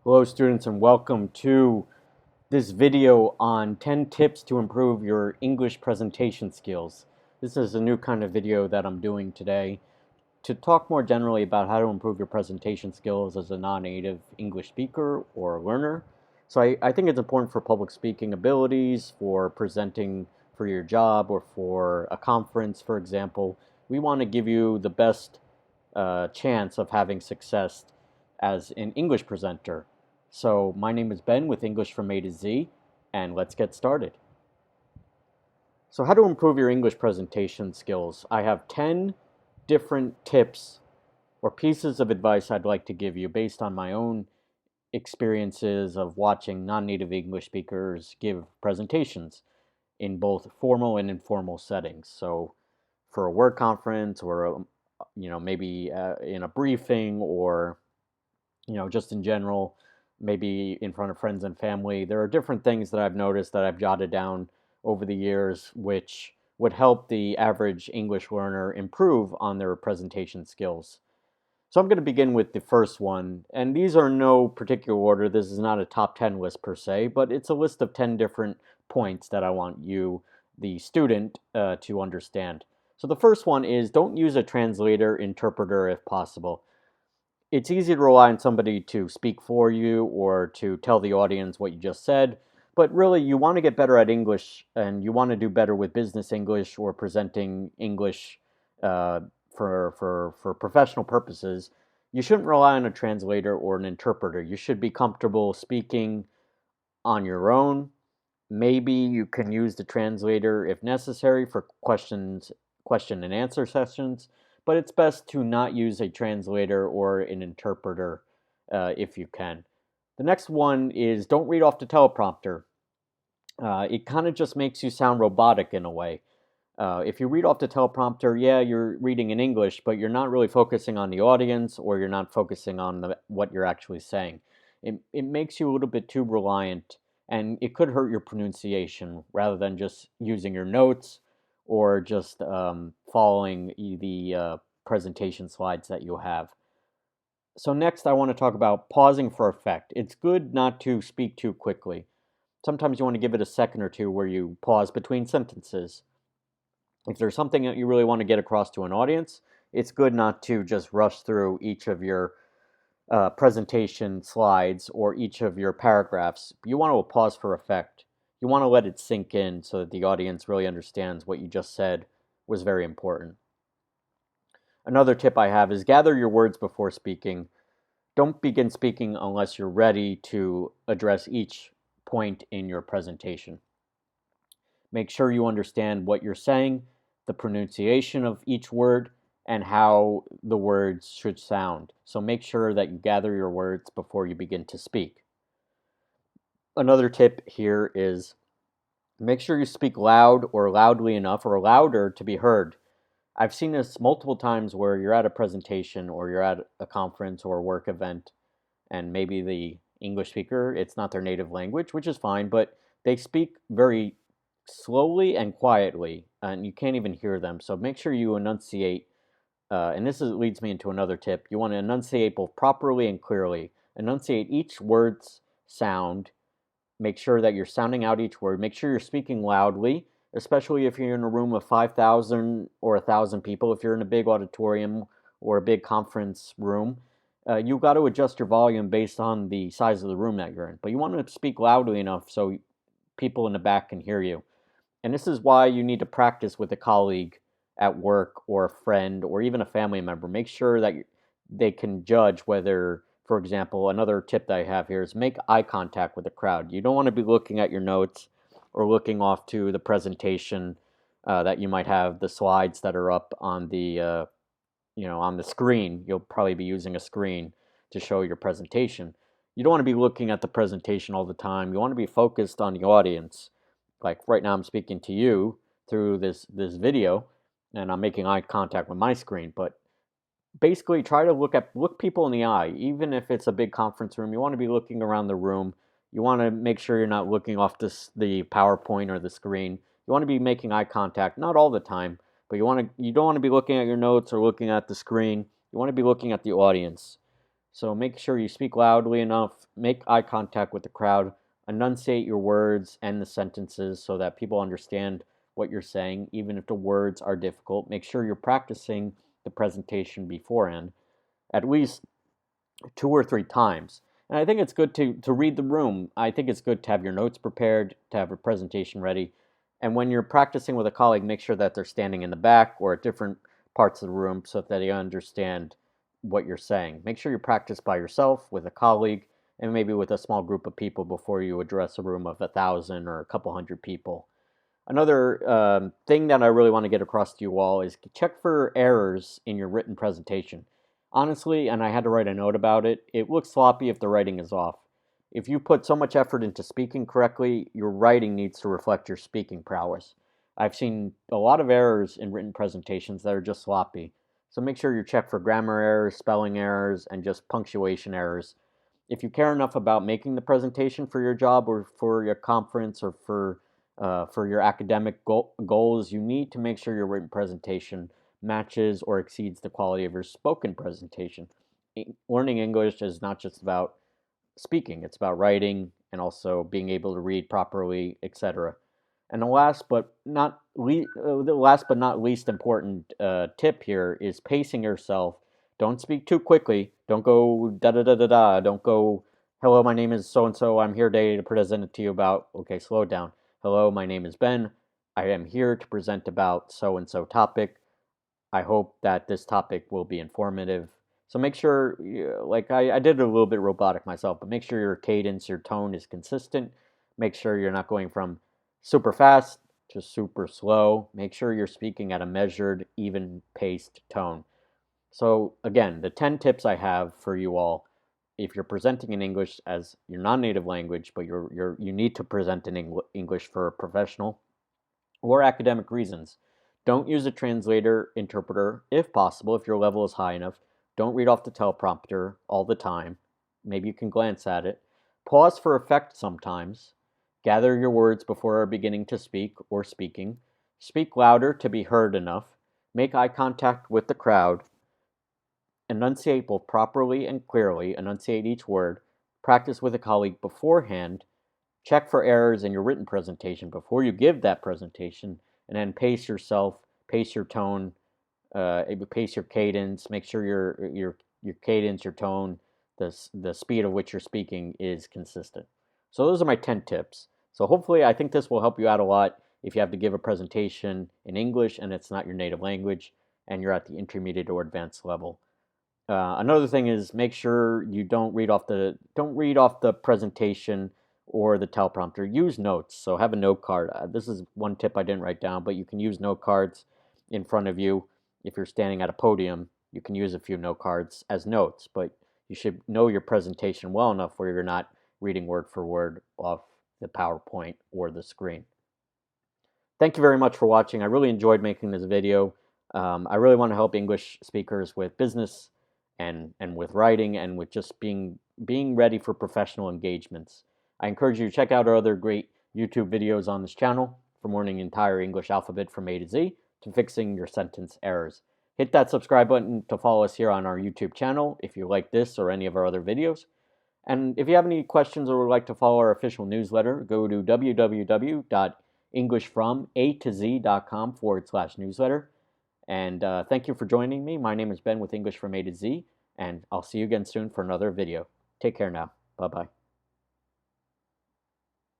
Hello students and welcome to this video on 10 tips to improve your English presentation skills. This is a new kind of video that I'm doing today to talk more generally about how to improve your presentation skills as a non-native English speaker or learner. So I think it's important for public speaking abilities, for presenting for your job or for a conference, for example. We want to give you the best chance of having success as an English presenter. So my name is Ben with English from A to Z, and let's get started. So how to improve your English presentation skills. I have 10 different tips or pieces of advice I'd like to give you based on my own experiences of watching non-native English speakers give presentations in both formal and informal settings. So for a work conference or maybe in a briefing or just in general, maybe in front of friends and family. There are different things that I've noticed that I've jotted down over the years, which would help the average English learner improve on their presentation skills. So I'm going to begin with the first one, and these are no particular order. This is not a top 10 list per se, but it's a list of 10 different points that I want you, the student, to understand. So the first one is don't use a translator, interpreter if possible. It's easy to rely on somebody to speak for you or to tell the audience what you just said, but really you want to get better at English and you want to do better with business English or presenting English uh, for professional purposes. You shouldn't rely on a translator or an interpreter. You should be comfortable speaking on your own. Maybe you can use the translator if necessary for question and answer sessions, but it's best to not use a translator or an interpreter if you can. The next one is don't read off the teleprompter. It kind of just makes you sound robotic in a way. If you read off the teleprompter, yeah, you're reading in English, but you're not really focusing on the audience or you're not focusing on what you're actually saying. It makes you a little bit too reliant and it could hurt your pronunciation rather than just using your notes or just following the presentation slides that you have. So next I want to talk about pausing for effect. It's good not to speak too quickly. Sometimes you want to give it a second or two where you pause between sentences. If there's something that you really want to get across to an audience, it's good not to just rush through each of your presentation slides or each of your paragraphs. You want to pause for effect. You want to let it sink in so that the audience really understands what you just said was very important. Another tip I have is gather your words before speaking. Don't begin speaking unless you're ready to address each point in your presentation. Make sure you understand what you're saying, the pronunciation of each word, and how the words should sound. So make sure that you gather your words before you begin to speak. Another tip here is make sure you speak loud or loudly enough or louder to be heard. I've seen this multiple times where you're at a presentation or you're at a conference or a work event and maybe the English speaker, it's not their native language, which is fine, but they speak very slowly and quietly, and you can't even hear them. So make sure you enunciate, and leads me into another tip. You want to enunciate both properly and clearly. Enunciate each word's sound. Make sure that you're sounding out each word. Make sure you're speaking loudly, especially if you're in a room of 5,000 or 1,000 people. If you're in a big auditorium or a big conference room, you've got to adjust your volume based on the size of the room that you're in. But you want to speak loudly enough so people in the back can hear you. And this is why you need to practice with a colleague at work or a friend or even a family member. Make sure that they can judge whether, for example, another tip that I have here is make eye contact with the crowd. You don't want to be looking at your notes or looking off to the presentation that you might have, the slides that are up on on the screen. You'll probably be using a screen to show your presentation. You don't want to be looking at the presentation all the time. You want to be focused on the audience. Like right now I'm speaking to you through this video and I'm making eye contact with my screen, but basically try to look people in the eye. Even if it's a big conference room, you want to be looking around the room. You want to make sure you're not looking off the PowerPoint or the screen. You want to be making eye contact, not all the time, but you don't want to be looking at your notes or looking at the screen. You want to be looking at the audience. So make sure you speak loudly enough, make eye contact with the crowd, enunciate your words and the sentences so that people understand what you're saying, even if the words are difficult. Make sure you're practicing the presentation beforehand at least 2 or 3 times. And I think it's good to read the room. I think it's good to have your notes prepared, to have a presentation ready. And when you're practicing with a colleague, make sure that they're standing in the back or at different parts of the room so that they understand what you're saying. Make sure you practice by yourself, with a colleague, and maybe with a small group of people before you address a room of 1,000 or a couple hundred people. Another thing that I really want to get across to you all is check for errors in your written presentation. Honestly, and I had to write a note about it, it looks sloppy if the writing is off. If you put so much effort into speaking correctly, your writing needs to reflect your speaking prowess. I've seen a lot of errors in written presentations that are just sloppy. So make sure you check for grammar errors, spelling errors, and just punctuation errors. If you care enough about making the presentation for your job or for your conference or for your academic goals, you need to make sure your written presentation matches or exceeds the quality of your spoken presentation. Learning English is not just about speaking, it's about writing and also being able to read properly, etc. And the last but not least important tip here is pacing yourself. Don't speak too quickly. Don't go da da da da da. Don't go, hello, my name is so and so. I'm here today to present it to you about. Okay, slow it down. Hello, my name is Ben. I am here to present about so and so topic. I hope that this topic will be informative. So make sure, like I did it a little bit robotic myself, but make sure your cadence, your tone is consistent. Make sure you're not going from super fast to super slow. Make sure you're speaking at a measured, even paced tone. So again, the 10 tips I have for you all, if you're presenting in English as your non-native language, but you need to present in English for a professional or academic reasons. Don't use a translator, interpreter, if possible, if your level is high enough. Don't read off the teleprompter all the time. Maybe you can glance at it. Pause for effect sometimes. Gather your words before beginning to speak or speaking. Speak louder to be heard enough. Make eye contact with the crowd. Enunciate both properly and clearly. Enunciate each word. Practice with a colleague beforehand. Check for errors in your written presentation before you give that presentation, and then pace yourself, pace your tone, pace your cadence. Make sure your cadence, your tone, the speed of which you're speaking is consistent. So those are my 10 tips. So hopefully, I think this will help you out a lot if you have to give a presentation in English and it's not your native language, and you're at the intermediate or advanced level. Another thing is make sure you don't read off the presentation or the teleprompter. Use notes. So have a note card. This is one tip I didn't write down, but you can use note cards in front of you. If you're standing at a podium, you can use a few note cards as notes, but you should know your presentation well enough where you're not reading word for word off the PowerPoint or the screen. Thank you very much for watching. I really enjoyed making this video. I really want to help English speakers with business and with writing and with just being ready for professional engagements. I encourage you to check out our other great YouTube videos on this channel, from learning the entire English alphabet from A to Z to fixing your sentence errors. Hit that subscribe button to follow us here on our YouTube channel if you like this or any of our other videos. And if you have any questions or would like to follow our official newsletter, go to www.englishfromatoz.com/newsletter. And thank you for joining me. My name is Ben with English from A to Z, and I'll see you again soon for another video. Take care now. Bye-bye.